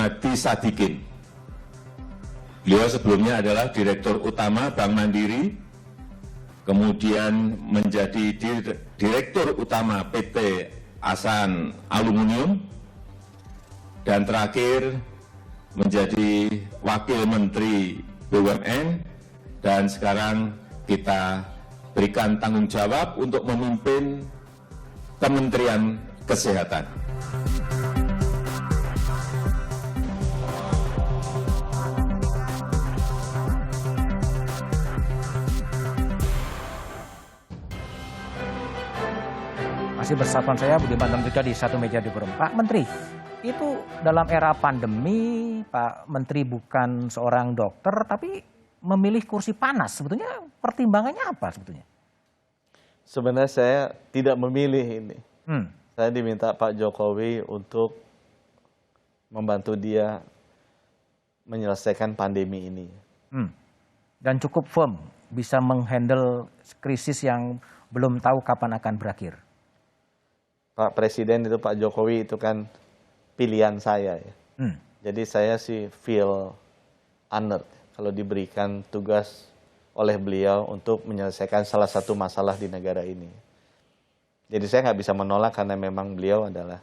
Gunadi Sadikin. Beliau sebelumnya adalah Direktur Utama Bank Mandiri, kemudian menjadi Direktur Utama PT Asan Aluminium, dan terakhir menjadi Wakil Menteri BUMN, dan sekarang kita berikan tanggung jawab untuk memimpin Kementerian Kesehatan. Masih bersama saya Budiman Tamrika di Satu Meja di Forum. Pak Menteri, itu dalam era pandemi, Pak Menteri bukan seorang dokter, tapi memilih kursi panas. Sebetulnya pertimbangannya apa sebetulnya? Sebenarnya saya tidak memilih ini. Saya diminta Pak Jokowi untuk membantu dia menyelesaikan pandemi ini. Dan cukup firm, bisa menghandle krisis yang belum tahu kapan akan berakhir. Pak Presiden itu, Pak Jokowi itu kan pilihan saya ya. Jadi saya sih feel honored kalau diberikan tugas oleh beliau untuk menyelesaikan salah satu masalah di negara ini. Jadi saya nggak bisa menolak karena memang beliau adalah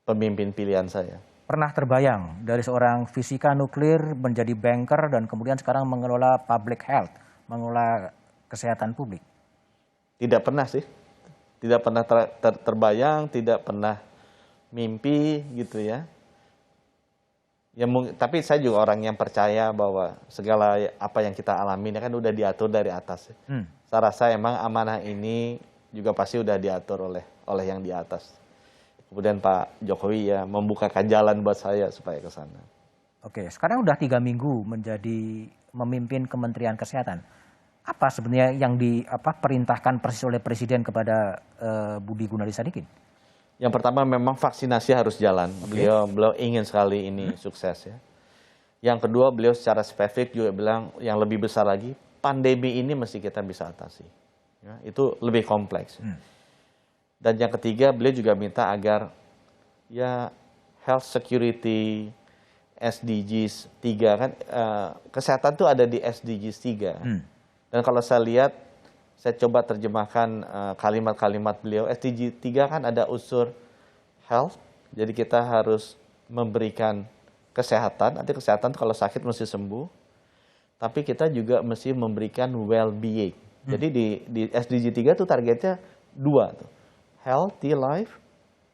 pemimpin pilihan saya. Pernah terbayang dari seorang fisika nuklir menjadi banker dan kemudian sekarang mengelola public health, mengelola kesehatan publik? Tidak pernah sih. Tidak pernah terbayang, tidak pernah mimpi gitu ya. Ya, tapi saya juga orang yang percaya bahwa segala apa yang kita alami ini kan udah diatur dari atas. Saya rasa emang amanah ini juga pasti udah diatur oleh yang di atas. Kemudian Pak Jokowi ya membukakan jalan buat saya supaya ke sana. Oke, sekarang udah 3 minggu memimpin Kementerian Kesehatan. Apa sebenarnya yang perintahkan persis oleh Presiden kepada Budi Gunadi Sadikin? Yang pertama memang vaksinasi harus jalan. Beliau ingin sekali ini sukses ya. Yang kedua beliau secara spesifik juga bilang yang lebih besar lagi, pandemi ini mesti kita bisa atasi. Ya, itu lebih kompleks. Dan yang ketiga beliau juga minta agar ya health security SDGs 3 kan kesehatan tuh ada di SDGs 3. Dan kalau saya lihat, saya coba terjemahkan kalimat-kalimat beliau. SDG 3 kan ada unsur health, jadi kita harus memberikan kesehatan. Nanti kesehatan kalau sakit mesti sembuh, tapi kita juga mesti memberikan well-being. Jadi di SDG 3 itu targetnya 2 tuh, healthy life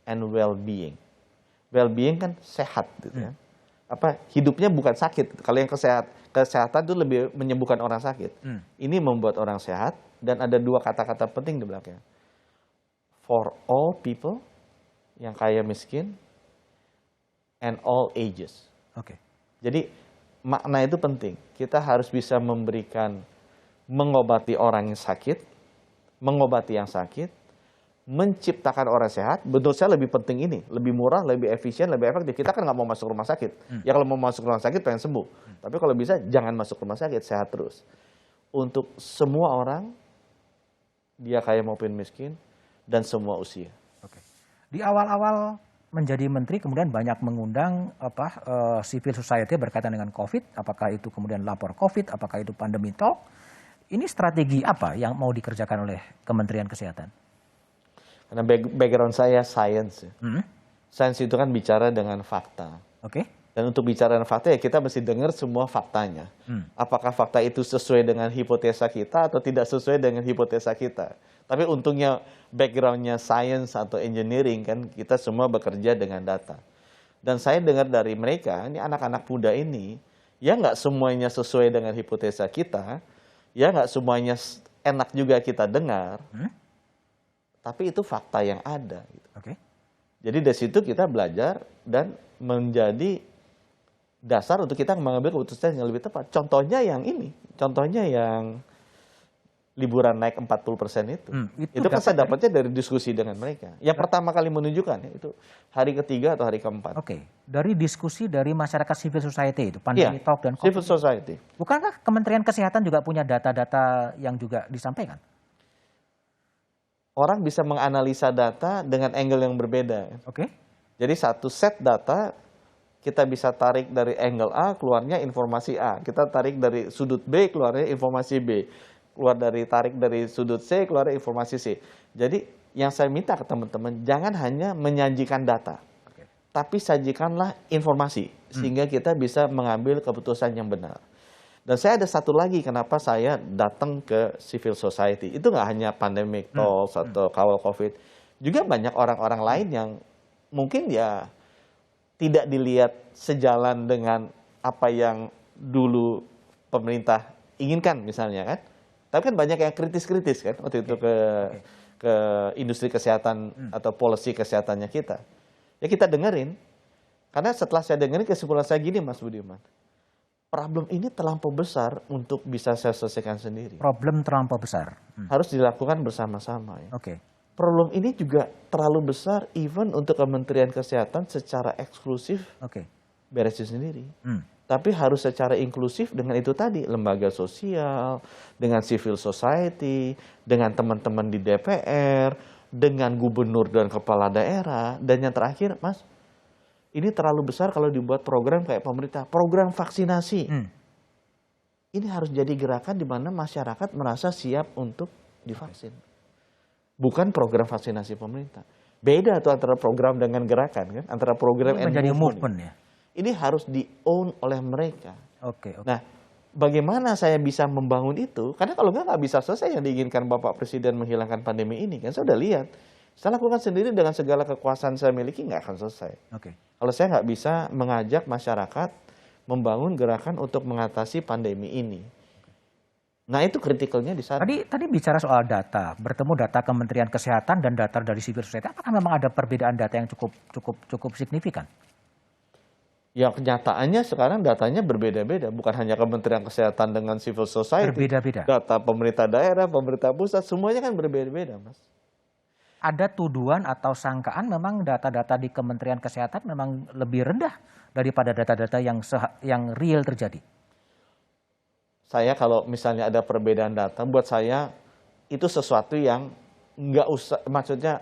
and well-being. Well-being kan sehat, gitu ya. Hidupnya bukan sakit. Kalau yang kesehatan itu lebih menyembuhkan orang sakit. Ini membuat orang sehat. Dan ada 2 kata-kata penting di belakangnya. For all people, yang kaya miskin, and all ages. Jadi makna itu penting. Kita harus bisa mengobati orang yang sakit, mengobati yang sakit, menciptakan orang sehat. Menurut saya lebih penting ini, lebih murah, lebih efisien, lebih efektif. Kita kan nggak mau masuk rumah sakit. Ya kalau mau masuk rumah sakit pengen sembuh. Tapi kalau bisa jangan masuk rumah sakit, sehat terus. Untuk semua orang, dia kaya maupun miskin, dan semua usia. Di awal-awal menjadi menteri kemudian banyak mengundang civil society berkaitan dengan COVID. Apakah itu kemudian lapor COVID, apakah itu pandemi talk. Ini strategi apa yang mau dikerjakan oleh Kementerian Kesehatan? Karena background saya science. Science itu kan bicara dengan fakta. Dan untuk bicara dengan fakta ya kita mesti dengar semua faktanya. Apakah fakta itu sesuai dengan hipotesa kita atau tidak sesuai dengan hipotesa kita. Tapi untungnya backgroundnya science atau engineering kan kita semua bekerja dengan data. Dan saya dengar dari mereka, ini anak-anak muda ini, ya nggak semuanya sesuai dengan hipotesa kita, ya nggak semuanya enak juga kita dengar. Tapi itu fakta yang ada. Jadi dari situ kita belajar dan menjadi dasar untuk kita mengambil keputusan yang lebih tepat. Contohnya yang ini, contohnya yang liburan naik 40% itu. Itu kan saya dapatnya dari diskusi dengan mereka. Yang pertama kali menunjukkan itu hari ketiga atau hari keempat. Dari diskusi dari masyarakat civil society itu, pandemi talk dan COVID. Civil society. Bukankah Kementerian Kesehatan juga punya data-data yang juga disampaikan? Orang bisa menganalisa data dengan angle yang berbeda. Jadi satu set data kita bisa tarik dari angle A, keluarnya informasi A. Kita tarik dari sudut B, keluarnya informasi B. Tarik dari sudut C, keluarnya informasi C. Jadi yang saya minta ke teman-teman, jangan hanya menyajikan data, tapi sajikanlah informasi, sehingga kita bisa mengambil keputusan yang benar. Dan saya ada satu lagi kenapa saya datang ke civil society. Itu nggak hanya pandemic talks atau kawal COVID. Juga banyak orang-orang lain yang mungkin ya tidak dilihat sejalan dengan apa yang dulu pemerintah inginkan misalnya kan. Tapi kan banyak yang kritis-kritis kan waktu itu ke industri kesehatan atau policy kesehatannya kita. Ya kita dengerin. Karena setelah saya dengerin kesimpulan saya gini Mas Budiman. Problem ini terlampau besar untuk bisa saya selesaikan sendiri. Problem terlampau besar. Harus dilakukan bersama-sama. Ya. Oke. Problem ini juga terlalu besar even untuk Kementerian Kesehatan secara eksklusif beresin sendiri. Tapi harus secara inklusif dengan itu tadi, lembaga sosial, dengan civil society, dengan teman-teman di DPR, dengan gubernur dan kepala daerah, dan yang terakhir, Mas, ini terlalu besar kalau dibuat program kayak pemerintah, program vaksinasi. Ini harus jadi gerakan di mana masyarakat merasa siap untuk divaksin. Bukan program vaksinasi pemerintah. Beda tuh antara program dengan gerakan kan, antara program ini menjadi movement ya. Ini harus di-own oleh mereka. Oke. Nah, bagaimana saya bisa membangun itu? Karena kalau nggak bisa selesai yang diinginkan Bapak Presiden menghilangkan pandemi ini. Kan saya udah lihat. Saya lakukan sendiri dengan segala kekuasaan saya miliki nggak akan selesai. Kalau saya nggak bisa mengajak masyarakat membangun gerakan untuk mengatasi pandemi ini. Nah itu kritikalnya di sana. Tadi bicara soal data, bertemu data Kementerian Kesehatan dan data dari civil society, apakah memang ada perbedaan data yang cukup signifikan? Ya kenyataannya sekarang datanya berbeda-beda, bukan hanya Kementerian Kesehatan dengan civil society. Berbeda-beda. Data pemerintah daerah, pemerintah pusat, semuanya kan berbeda-beda, Mas. Ada tuduhan atau sangkaan memang data-data di Kementerian Kesehatan memang lebih rendah daripada data-data yang real terjadi. Saya kalau misalnya ada perbedaan data, buat saya itu sesuatu yang nggak usah, maksudnya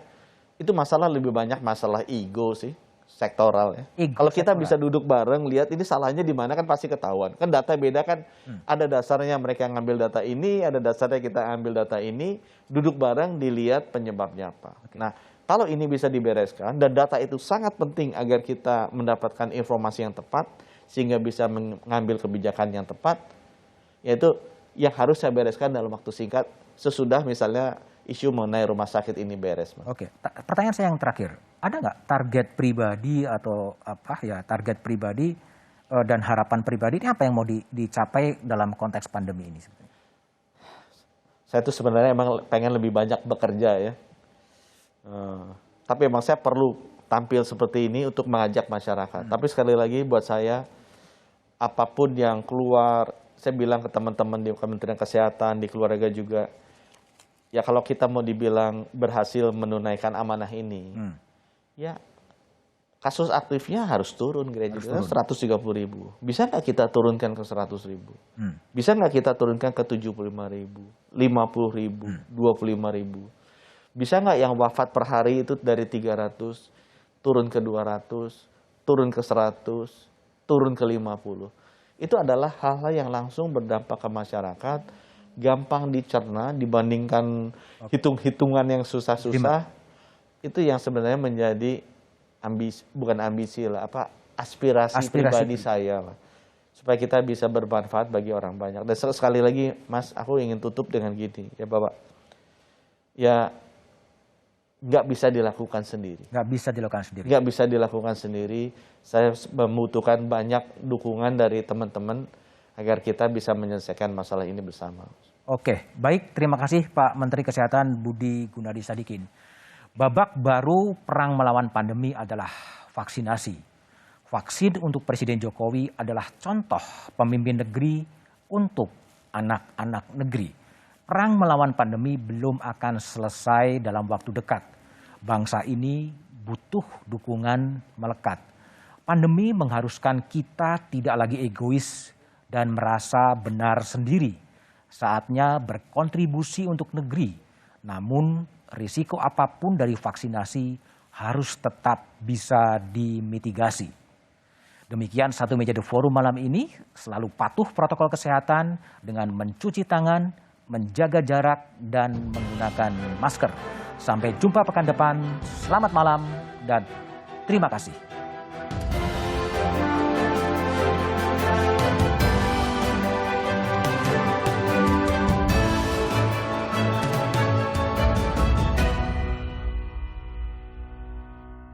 itu masalah lebih banyak masalah ego sih, sektoral ya. Kalau kita bisa duduk bareng, lihat ini salahnya di mana kan pasti ketahuan. Kan data beda kan, ada dasarnya mereka ngambil data ini, ada dasarnya kita ambil data ini, duduk bareng dilihat penyebabnya apa. Nah, kalau ini bisa dibereskan dan data itu sangat penting agar kita mendapatkan informasi yang tepat sehingga bisa mengambil kebijakan yang tepat. Yaitu yang harus saya bereskan dalam waktu singkat sesudah misalnya isu mengenai rumah sakit ini beres. Oke, pertanyaan saya yang terakhir, ada nggak target pribadi atau target pribadi dan harapan pribadi ini apa yang mau dicapai dalam konteks pandemi ini? Saya tuh sebenarnya emang pengen lebih banyak bekerja ya, tapi emang saya perlu tampil seperti ini untuk mengajak masyarakat. Tapi sekali lagi buat saya apapun yang keluar, saya bilang ke teman-teman di Kementerian Kesehatan, di keluarga juga, ya kalau kita mau dibilang berhasil menunaikan amanah ini, ya kasus aktifnya harus turun, gereja 130.000. Bisa nggak kita turunkan ke 100.000? Bisa nggak kita turunkan ke 75.000, 50.000, 25.000? Bisa nggak yang wafat per hari itu dari 300 turun ke 200, turun ke 100, turun ke 50? Itu adalah hal-hal yang langsung berdampak ke masyarakat, gampang dicerna dibandingkan hitung-hitungan yang susah-susah. Itu yang sebenarnya menjadi aspirasi pribadi saya lah. Supaya kita bisa bermanfaat bagi orang banyak. Dan sekali lagi, Mas, aku ingin tutup dengan gini, ya Bapak. Ya, nggak bisa dilakukan sendiri. Nggak bisa dilakukan sendiri. Nggak bisa dilakukan sendiri. Saya membutuhkan banyak dukungan dari teman-teman agar kita bisa menyelesaikan masalah ini bersama. Oke, baik. Terima kasih Pak Menteri Kesehatan Budi Gunadi Sadikin. Babak baru perang melawan pandemi adalah vaksinasi. Vaksin untuk Presiden Jokowi adalah contoh pemimpin negeri untuk anak-anak negeri. Perang melawan pandemi belum akan selesai dalam waktu dekat. Bangsa ini butuh dukungan melekat. Pandemi mengharuskan kita tidak lagi egois dan merasa benar sendiri. Saatnya berkontribusi untuk negeri. Namun risiko apapun dari vaksinasi harus tetap bisa dimitigasi. Demikian Satu Meja The Forum malam ini. Selalu patuh protokol kesehatan dengan mencuci tangan, menjaga jarak, dan menggunakan masker. Sampai jumpa pekan depan. Selamat malam dan terima kasih.